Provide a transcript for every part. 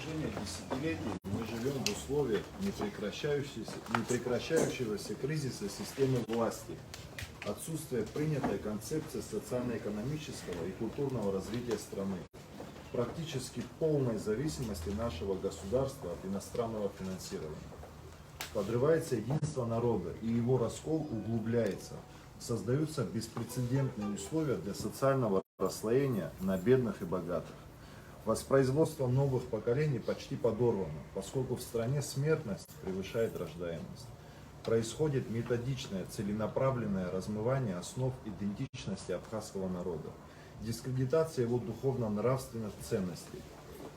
протяжении десятилетий мы живем в условиях непрекращающегося кризиса системы власти, отсутствия принятой концепции социально-экономического и культурного развития страны, практически полной зависимости нашего государства от иностранного финансирования. Подрывается единство народа, и его раскол углубляется. Создаются беспрецедентные условия для социального расслоения на бедных и богатых. Воспроизводство новых поколений почти подорвано, поскольку в стране смертность превышает рождаемость. Происходит методичное, целенаправленное размывание основ идентичности абхазского народа, дискредитация его духовно-нравственных ценностей.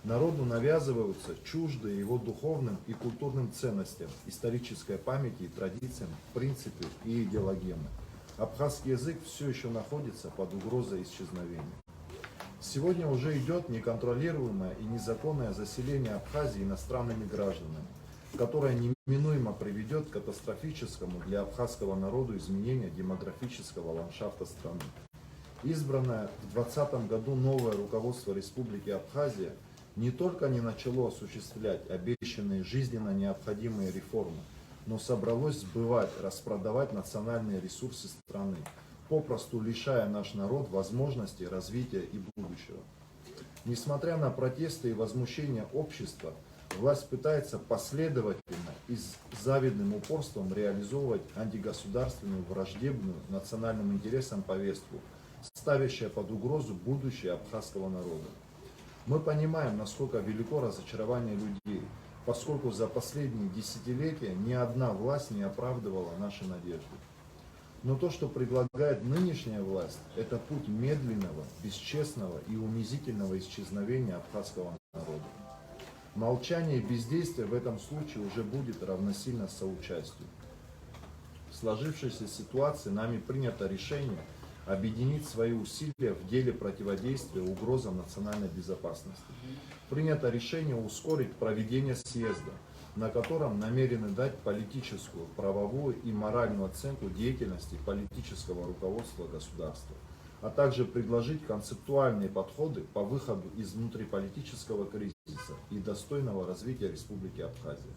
Народу навязываются чуждые его духовным и культурным ценностям, исторической памяти и традициям, принципы и идеологемы. Абхазский язык все еще находится под угрозой исчезновения. Сегодня уже идет неконтролируемое и незаконное заселение Абхазии иностранными гражданами, которое неминуемо приведет к катастрофическому для абхазского народа изменению демографического ландшафта страны. Избранное в 2020 году новое руководство Республики Абхазия не только не начало осуществлять обещанные жизненно необходимые реформы, но собралось сбывать, распродавать национальные ресурсы страны, попросту лишая наш народ возможностей развития и будущего. Несмотря на протесты и возмущения общества, власть пытается последовательно и с завидным упорством реализовывать антигосударственную, враждебную национальным интересам повестку, ставящая под угрозу будущее абхазского народа. Мы понимаем, насколько велико разочарование людей, поскольку за последние десятилетия ни одна власть не оправдывала наши надежды. Но то, что предлагает нынешняя власть, это путь медленного, бесчестного и унизительного исчезновения абхазского народа. Молчание и бездействие в этом случае уже будет равносильно соучастию. В сложившейся ситуации нами принято решение объединить свои усилия в деле противодействия угрозам национальной безопасности. Принято решение ускорить проведение съезда, на котором намерены дать политическую, правовую и моральную оценку деятельности политического руководства государства, а также предложить концептуальные подходы по выходу из внутриполитического кризиса и достойного развития Республики Абхазия.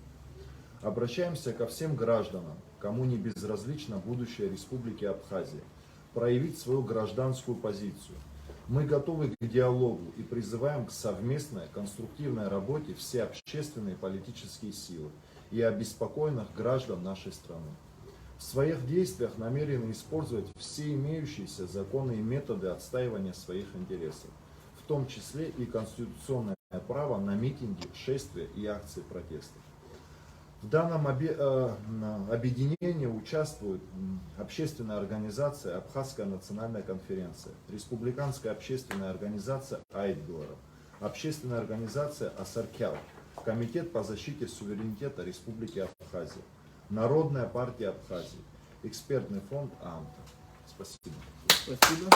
Обращаемся ко всем гражданам, кому не безразлично будущее Республики Абхазия, проявить свою гражданскую позицию. Мы готовы к диалогу и призываем к совместной конструктивной работе все общественные и политические силы и обеспокоенных граждан нашей страны. В своих действиях намерены использовать все имеющиеся законы и методы отстаивания своих интересов, в том числе и конституционное право на митинги, шествия и акции протеста. В данном объединении участвует общественная организация Абхазская национальная конференция, республиканская общественная организация Айтгоров, общественная организация Асаркял, Комитет по защите суверенитета Республики Абхазия, Народная партия Абхазии, экспертный фонд АМТА. Спасибо. Спасибо.